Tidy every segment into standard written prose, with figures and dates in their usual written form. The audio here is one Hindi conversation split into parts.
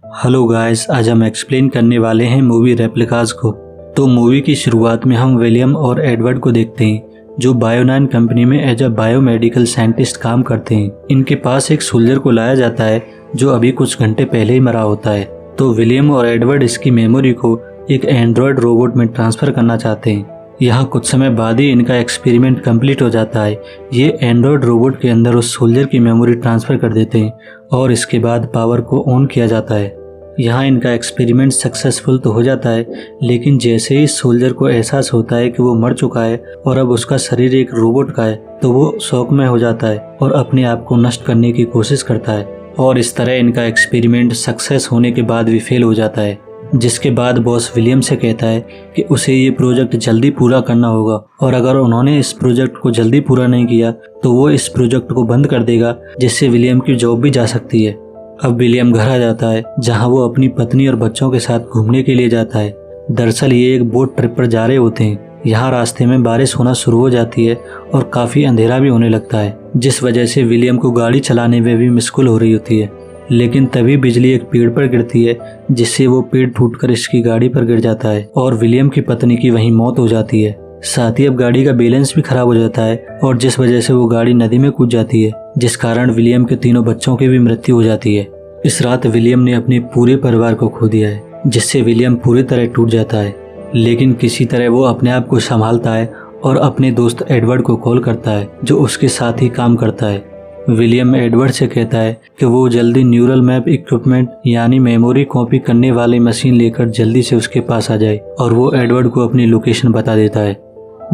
हेलो गाइस, आज हम एक्सप्लेन करने वाले हैं मूवी रेप्लिकास को। तो मूवी की शुरुआत में हम विलियम और एडवर्ड को देखते हैं जो बायोनाइन कंपनी में एज अ बायोमेडिकल साइंटिस्ट काम करते हैं। इनके पास एक सोल्जर को लाया जाता है जो अभी कुछ घंटे पहले ही मरा होता है। तो विलियम और एडवर्ड इसकी मेमोरी को एक एंड्रॉयड रोबोट में ट्रांसफ़र करना चाहते हैं। यहाँ कुछ समय बाद ही इनका एक्सपेरिमेंट कंप्लीट हो जाता है। ये एंड्रॉयड रोबोट के अंदर उस सोल्जर की मेमोरी ट्रांसफ़र कर देते हैं और इसके बाद पावर को ऑन किया जाता है। यहाँ इनका एक्सपेरिमेंट सक्सेसफुल तो हो जाता है, लेकिन जैसे ही सोल्जर को एहसास होता है कि वो मर चुका है और अब उसका शरीर एक रोबोट का है, तो वो शौक में हो जाता है और अपने आप को नष्ट करने की कोशिश करता है। और इस तरह इनका एक्सपेरिमेंट सक्सेस होने के बाद भी फेल हो जाता है, जिसके बाद बॉस विलियम से कहता है कि उसे ये प्रोजेक्ट जल्दी पूरा करना होगा और अगर उन्होंने इस प्रोजेक्ट को जल्दी पूरा नहीं किया तो वो इस प्रोजेक्ट को बंद कर देगा, जिससे विलियम की जॉब भी जा सकती है। अब विलियम घर आ जाता है जहां वो अपनी पत्नी और बच्चों के साथ घूमने के लिए जाता है। दरअसल ये एक बोट ट्रिप पर जा रहे होते हैं। यहाँ रास्ते में बारिश होना शुरू हो जाती है और काफ़ी अंधेरा भी होने लगता है, जिस वजह से विलियम को गाड़ी चलाने में भी मुश्किल हो रही होती है। लेकिन तभी बिजली एक पेड़ पर गिरती है, जिससे वो पेड़ टूटकर इसकी गाड़ी पर गिर जाता है और विलियम की पत्नी की वहीं मौत हो जाती है। साथ ही अब गाड़ी का बैलेंस भी खराब हो जाता है और जिस वजह से वो गाड़ी नदी में कूद जाती है, जिस कारण विलियम के तीनों बच्चों की भी मृत्यु हो जाती है। इस रात विलियम ने अपने पूरे परिवार को खो दिया है, जिससे विलियम पूरी तरह टूट जाता है। लेकिन किसी तरह वो अपने आप को संभालता है और अपने दोस्त एडवर्ड को कॉल करता है जो उसके साथ ही काम करता है। विलियम एडवर्ड से कहता है कि वो जल्दी न्यूरल मैप इक्विपमेंट यानी मेमोरी कॉपी करने वाली मशीन लेकर जल्दी से उसके पास आ जाए, और वो एडवर्ड को अपनी लोकेशन बता देता है।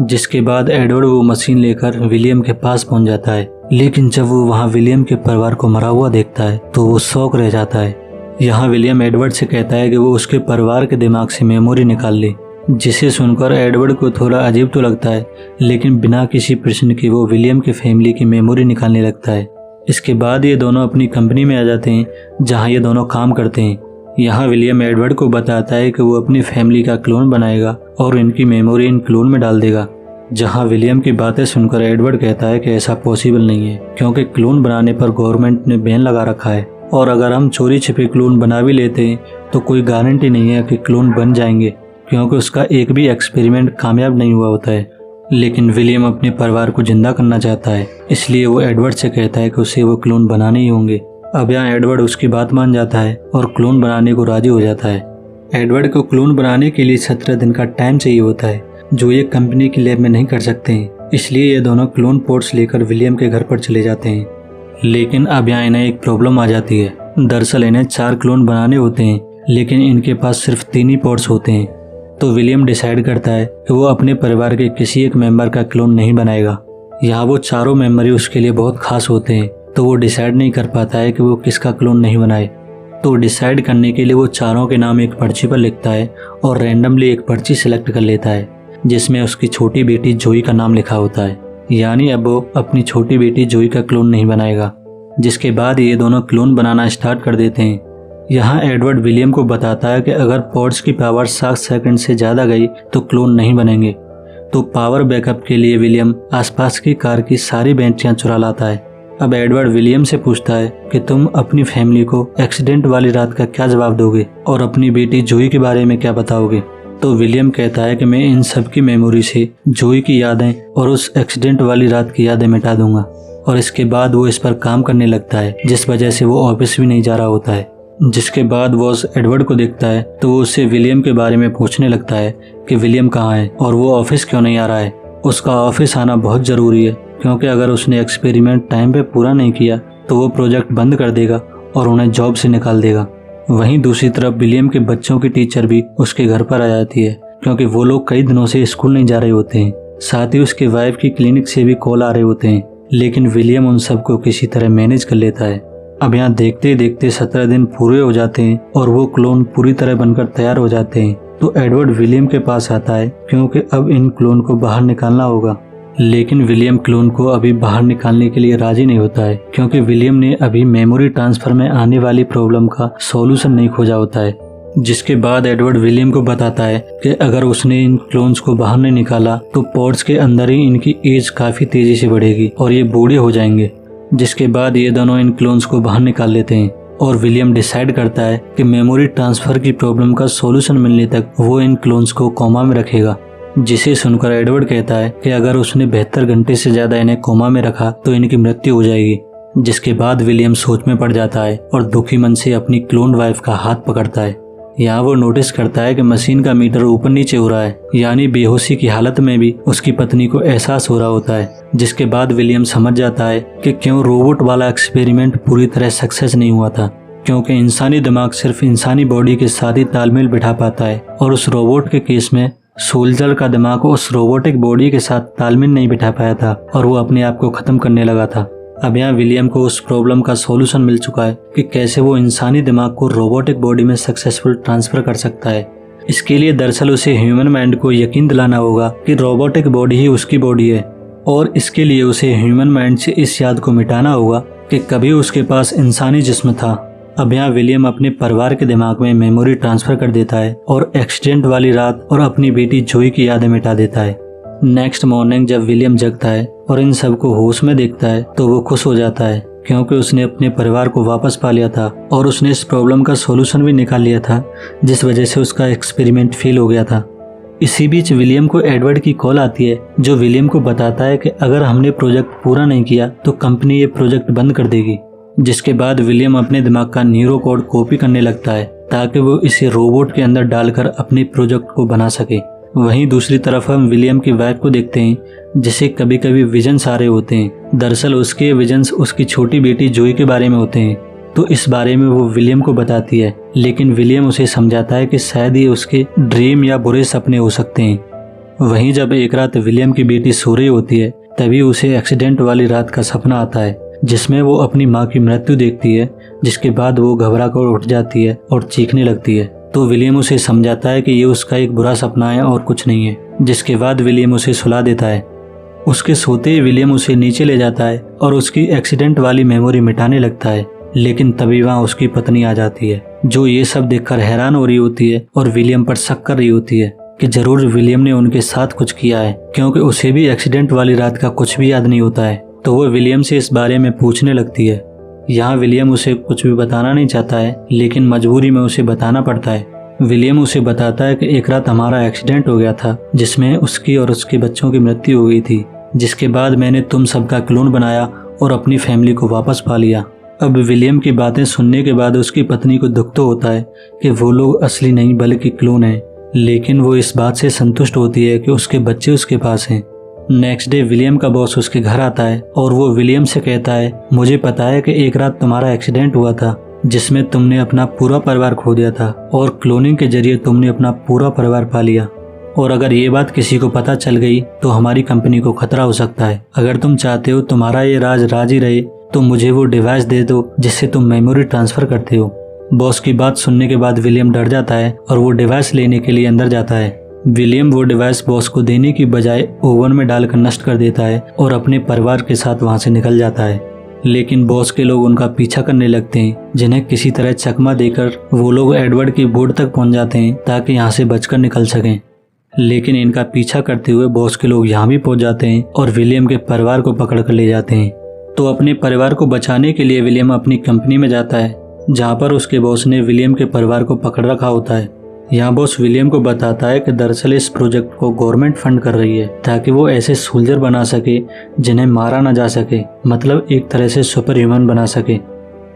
जिसके बाद एडवर्ड वो मशीन लेकर विलियम के पास पहुंच जाता है। लेकिन जब वो वहां विलियम के परिवार को मरा हुआ देखता है तो वो शॉक रह जाता है। यहाँ विलियम एडवर्ड से कहता है कि वो उसके परिवार के दिमाग से मेमोरी निकाल ले, जिसे सुनकर एडवर्ड को थोड़ा अजीब तो लगता है, लेकिन बिना किसी प्रश्न के वो विलियम की फैमिली की मेमोरी निकालने लगता है। इसके बाद ये दोनों अपनी कंपनी में आ जाते हैं जहाँ ये दोनों काम करते हैं। यहाँ विलियम एडवर्ड को बताता है कि वो अपनी फैमिली का क्लोन बनाएगा और इनकी मेमोरी इन क्लोन में डाल देगा। जहाँ विलियम की बातें सुनकर एडवर्ड कहता है कि ऐसा पॉसिबल नहीं है, क्योंकि क्लोन बनाने पर गवर्नमेंट ने बैन लगा रखा है और अगर हम चोरी छिपे क्लोन बना भी लेते हैं तो कोई गारंटी नहीं है कि क्लोन बन जाएंगे, क्योंकि उसका एक भी एक्सपेरिमेंट कामयाब नहीं हुआ होता है। लेकिन विलियम अपने परिवार को जिंदा करना चाहता है, इसलिए वो एडवर्ड से कहता है कि उसे वो क्लोन बनाने ही होंगे। अब यहाँ एडवर्ड उसकी बात मान जाता है और क्लोन बनाने को राजी हो जाता है। एडवर्ड को क्लोन बनाने के लिए 17 दिन का टाइम चाहिए होता है, जो ये कंपनी की लैब में नहीं कर सकते हैं। इसलिए ये दोनों क्लोन पोर्ट्स लेकर विलियम के घर पर चले जाते हैं। लेकिन अब यहाँ इन्हें एक प्रॉब्लम आ जाती है। दरअसल इन्हें 4 क्लोन बनाने होते हैं, लेकिन इनके पास सिर्फ 3 ही पोर्ट्स होते हैं। तो विलियम डिसाइड करता है कि वो अपने परिवार के किसी एक मेंबर का क्लोन नहीं बनाएगा। यहाँ वो चारों मेंबर ही उसके लिए बहुत खास होते हैं, तो वो डिसाइड नहीं कर पाता है कि वो किसका क्लोन नहीं बनाए। तो डिसाइड करने के लिए वो चारों के नाम एक पर्ची पर लिखता है और रैंडमली एक पर्ची सिलेक्ट कर लेता है, जिसमें उसकी छोटी बेटी जोई का नाम लिखा होता है। यानी अब वो अपनी छोटी बेटी जोई का क्लोन नहीं बनाएगा। जिसके बाद ये दोनों क्लोन बनाना स्टार्ट कर देते हैं। यहाँ एडवर्ड विलियम को बताता है कि अगर पोर्ट्स की पावर 7 सेकंड से ज़्यादा गई तो क्लोन नहीं बनेंगे। तो पावर बैकअप के लिए विलियम आसपास की कार की सारी बैटरियाँ चुरा लाता है। अब एडवर्ड विलियम से पूछता है कि तुम अपनी फैमिली को एक्सीडेंट वाली रात का क्या जवाब दोगे और अपनी बेटी जोई के बारे में क्या बताओगे। तो विलियम कहता है कि मैं इन सब की मेमोरी से जोई की यादें और उस एक्सीडेंट वाली रात की यादें मिटा दूंगा। और इसके बाद वो इस पर काम करने लगता है, जिस वजह से वो ऑफिस भी नहीं जा रहा होता है। जिसके बाद बॉस एडवर्ड को देखता है तो वो उससे विलियम के बारे में पूछने लगता है कि विलियम कहाँ है और वो ऑफिस क्यों नहीं आ रहा है। उसका ऑफिस आना बहुत ज़रूरी है, क्योंकि अगर उसने एक्सपेरिमेंट टाइम पे पूरा नहीं किया तो वो प्रोजेक्ट बंद कर देगा और उन्हें जॉब से निकाल देगा। वहीं दूसरी तरफ विलियम के बच्चों की टीचर भी उसके घर पर आ जाती है, क्योंकि वो लोग कई दिनों से स्कूल नहीं जा रहे होते हैं। साथ ही उसके वाइफ की क्लिनिक से भी कॉल आ रहे होते हैं, लेकिन विलियम उन सबको किसी तरह मैनेज कर लेता है। अब यहाँ देखते देखते 17 दिन पूरे हो जाते हैं और वो क्लोन पूरी तरह बनकर तैयार हो जाते हैं। तो एडवर्ड विलियम के पास आता है, क्योंकि अब इन क्लोन को बाहर निकालना होगा। लेकिन विलियम क्लोन को अभी बाहर निकालने के लिए राजी नहीं होता है, क्योंकि विलियम ने अभी मेमोरी ट्रांसफर में आने वाली प्रॉब्लम का सॉल्यूशन नहीं खोजा होता है। जिसके बाद एडवर्ड विलियम को बताता है कि अगर उसने इन क्लोन्स को बाहर नहीं निकाला तो पोर्ट्स के अंदर ही इनकी एज काफी तेजी से बढ़ेगी और ये बूढ़े हो जाएंगे। जिसके बाद ये दोनों इन क्लोन्स को बाहर निकाल लेते हैं और विलियम डिसाइड करता है कि मेमोरी ट्रांसफर की प्रॉब्लम का सॉल्यूशन मिलने तक वो इन क्लोन्स को कोमा में रखेगा। जिसे सुनकर एडवर्ड कहता है कि अगर उसने 72 घंटे से ज्यादा इन्हें कोमा में रखा तो इनकी मृत्यु हो जाएगी। जिसके बाद विलियम सोच में पड़ जाता है और दुखी मन से अपनी क्लोन वाइफ का हाथ पकड़ता है। यहाँ वो नोटिस करता है कि मशीन का मीटर ऊपर नीचे हो रहा है, यानी बेहोशी की हालत में भी उसकी पत्नी को एहसास हो रहा होता है। जिसके बाद विलियम समझ जाता है कि क्यों रोबोट वाला एक्सपेरिमेंट पूरी तरह सक्सेस नहीं हुआ था, क्योंकि इंसानी दिमाग सिर्फ इंसानी बॉडी के साथ ही तालमेल बिठा पाता है और उस रोबोट के केस में सोल्जर का दिमाग उस रोबोटिक बॉडी के साथ तालमेल नहीं बिठा पाया था और वो अपने आप को खत्म करने लगा था। अब यहाँ विलियम को उस प्रॉब्लम का सॉल्यूशन मिल चुका है कि कैसे वो इंसानी दिमाग को रोबोटिक बॉडी में सक्सेसफुल ट्रांसफर कर सकता है। इसके लिए दरअसल उसे ह्यूमन माइंड को यकीन दिलाना होगा कि रोबोटिक बॉडी ही उसकी बॉडी है, और इसके लिए उसे ह्यूमन माइंड से इस याद को मिटाना होगा कि कभी उसके पास इंसानी जिस्म था। अब यहाँ विलियम अपने परिवार के दिमाग में मेमोरी ट्रांसफर कर देता है और एक्सीडेंट वाली रात और अपनी बेटी जोई की यादें मिटा देता है। नेक्स्ट मॉर्निंग जब विलियम जगता है और इन सबको होश में देखता है तो वो खुश हो जाता है, क्योंकि उसने अपने परिवार को वापस पा लिया था और उसने इस प्रॉब्लम का सॉल्यूशन भी निकाल लिया था जिस वजह से उसका एक्सपेरिमेंट फेल हो गया था। इसी बीच विलियम को एडवर्ड की कॉल आती है, जो विलियम को बताता है कि अगर हमने प्रोजेक्ट पूरा नहीं किया तो कंपनी ये प्रोजेक्ट बंद कर देगी। जिसके बाद विलियम अपने दिमाग का न्यूरो कोड कॉपी करने लगता है ताकि वो इसे रोबोट के अंदर डालकर अपने प्रोजेक्ट को बना सके। वहीं दूसरी तरफ हम विलियम की वाइफ को देखते हैं, जिसे कभी कभी विजन्स आ रहे होते हैं। दरअसल उसके विजन्स उसकी छोटी बेटी जोई के बारे में होते हैं, तो इस बारे में वो विलियम को बताती है, लेकिन विलियम उसे समझाता है कि शायद ये उसके ड्रीम या बुरे सपने हो सकते हैं। वहीं जब एक रात विलियम की बेटी सो रही होती है तभी उसे एक्सीडेंट वाली रात का सपना आता है, जिसमें वो अपनी माँ की मृत्यु देखती है। जिसके बाद वो घबरा कर उठ जाती है और चीखने लगती है, तो विलियम उसे समझाता है कि ये उसका एक बुरा सपना है और कुछ नहीं है। जिसके बाद विलियम उसे सुला देता है। उसके सोते ही विलियम उसे नीचे ले जाता है और उसकी एक्सीडेंट वाली मेमोरी मिटाने लगता है, लेकिन तभी वहाँ उसकी पत्नी आ जाती है, जो ये सब देखकर हैरान हो रही होती है और विलियम पर शक कर रही होती है कि जरूर विलियम ने उनके साथ कुछ किया है, क्योंकि उसे भी एक्सीडेंट वाली रात का कुछ भी याद नहीं होता है। तो वो विलियम से इस बारे में पूछने लगती है। यहाँ विलियम उसे कुछ भी बताना नहीं चाहता है, लेकिन मजबूरी में उसे बताना पड़ता है। विलियम उसे बताता है कि एक रात हमारा एक्सीडेंट हो गया था जिसमें उसकी और उसके बच्चों की मृत्यु हो गई थी। जिसके बाद मैंने तुम सबका क्लोन बनाया और अपनी फैमिली को वापस पा लिया। अब विलियम की बातें सुनने के बाद उसकी पत्नी को दुख तो होता है कि वो लोग असली नहीं बल्कि क्लोन हैं, लेकिन वो इस बात से संतुष्ट होती है कि उसके बच्चे उसके पास हैं। नेक्स्ट डे विलियम का बॉस उसके घर आता है और वो विलियम से कहता है, मुझे पता है कि एक रात तुम्हारा एक्सीडेंट हुआ था जिसमें तुमने अपना पूरा परिवार खो दिया था और क्लोनिंग के जरिए तुमने अपना पूरा परिवार पा लिया, और अगर ये बात किसी को पता चल गई तो हमारी कंपनी को खतरा हो सकता है। अगर तुम चाहते हो तुम्हारा ये राज ही रहे तो मुझे वो डिवाइस दे दो जिससे तुम मेमोरी ट्रांसफर करते हो। बॉस की बात सुनने के बाद विलियम डर जाता है और वो डिवाइस लेने के लिए अंदर जाता है। विलियम वो डिवाइस बॉस को देने की बजाय ओवन में डालकर नष्ट कर देता है और अपने परिवार के साथ वहां से निकल जाता है। लेकिन बॉस के लोग उनका पीछा करने लगते हैं, जिन्हें किसी तरह चकमा देकर वो लोग एडवर्ड की बोर्ड तक पहुंच जाते हैं ताकि यहाँ से बचकर निकल सकें। लेकिन इनका पीछा करते हुए बॉस के लोग यहाँ भी पहुंच जाते हैं और विलियम के परिवार को पकड़ कर ले जाते हैं। तो अपने परिवार को बचाने के लिए विलियम अपनी कंपनी में जाता है, जहाँ पर उसके बॉस ने विलियम के परिवार को पकड़ रखा होता है। यहाँ बॉस विलियम को बताता है कि दरअसल इस प्रोजेक्ट को गवर्नमेंट फंड कर रही है ताकि वो ऐसे सोल्जर बना सके जिन्हें मारा ना जा सके, मतलब एक तरह से सुपर ह्यूमन बना सके।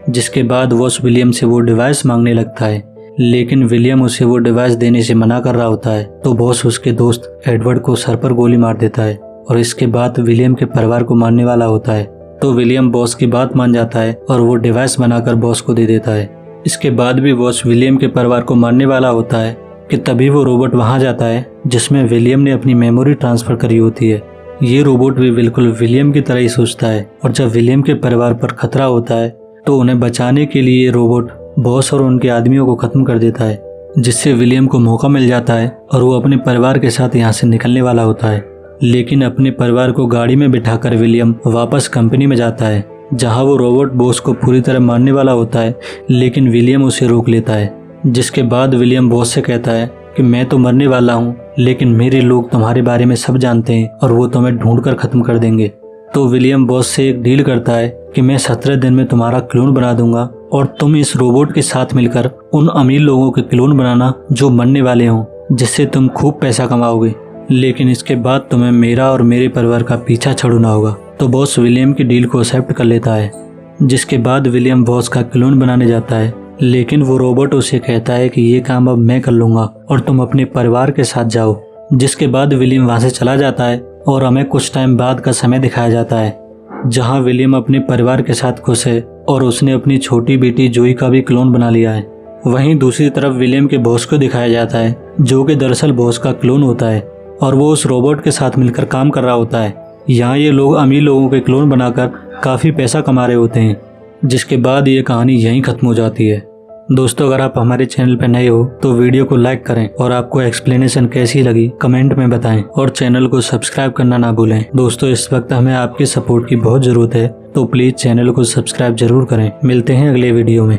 जिसके बाद बॉस विलियम से वो डिवाइस मांगने लगता है, लेकिन विलियम उसे वो डिवाइस देने से मना कर रहा होता है। तो बॉस उसके दोस्त एडवर्ड को सर पर गोली मार देता है और इसके बाद विलियम के परिवार को मारने वाला होता है। तो विलियम बॉस की बात मान जाता है और वो डिवाइस बनाकर बॉस को दे देता है। इसके बाद भी बॉस विलियम के परिवार को मारने वाला होता है कि तभी वो रोबोट वहां जाता है जिसमें विलियम ने अपनी मेमोरी ट्रांसफर करी होती है। ये रोबोट भी बिल्कुल विलियम की तरह ही सोचता है, और जब विलियम के परिवार पर खतरा होता है तो उन्हें बचाने के लिए ये रोबोट बॉस और उनके आदमियों को खत्म कर देता है, जिससे विलियम को मौका मिल जाता है और वो अपने परिवार के साथ यहाँ से निकलने वाला होता है। लेकिन अपने परिवार को गाड़ी में बिठाकर विलियम वापस कंपनी में जाता है, जहां वो रोबोट बॉस को पूरी तरह मारने वाला होता है, लेकिन विलियम उसे रोक लेता है। जिसके बाद विलियम बॉस से कहता है कि मैं तो मरने वाला हूँ, लेकिन मेरे लोग तुम्हारे बारे में सब जानते हैं और वो तुम्हें ढूंढकर खत्म कर देंगे। तो विलियम बॉस से एक डील करता है कि मैं 17 दिन में तुम्हारा क्लोन बना दूंगा और तुम इस रोबोट के साथ मिलकर उन अमीर लोगों के क्लोन बनाना जो मरने वाले हों, जिससे तुम खूब पैसा कमाओगे। लेकिन इसके बाद तुम्हें मेरा और मेरे परिवार का पीछा छोड़ना होगा। तो बॉस विलियम की डील को एक्सेप्ट कर लेता है, जिसके बाद विलियम बॉस का क्लोन बनाने जाता है। लेकिन वो रोबोट उसे कहता है कि ये काम अब मैं कर लूँगा और तुम अपने परिवार के साथ जाओ। जिसके बाद विलियम वहाँ से चला जाता है और हमें कुछ टाइम बाद का समय दिखाया जाता है, जहाँ विलियम अपने परिवार के साथ खुश है और उसने अपनी छोटी बेटी जोई का भी क्लोन बना लिया है। वहीं दूसरी तरफ विलियम के बॉस को दिखाया जाता है, जो कि दरअसल बॉस का क्लोन होता है और वो उस रोबोट के साथ मिलकर काम कर रहा होता है। यहाँ ये लोग अमीर लोगों के क्लोन बनाकर काफ़ी पैसा कमा रहे होते हैं, जिसके बाद ये कहानी यहीं ख़त्म हो जाती है। दोस्तों, अगर आप हमारे चैनल पर नए हो तो वीडियो को लाइक करें और आपको एक्सप्लेनेशन कैसी लगी कमेंट में बताएं और चैनल को सब्सक्राइब करना ना भूलें। दोस्तों, इस वक्त हमें आपके सपोर्ट की बहुत ज़रूरत है, तो प्लीज़ चैनल को सब्सक्राइब जरूर करें। मिलते हैं अगले वीडियो में।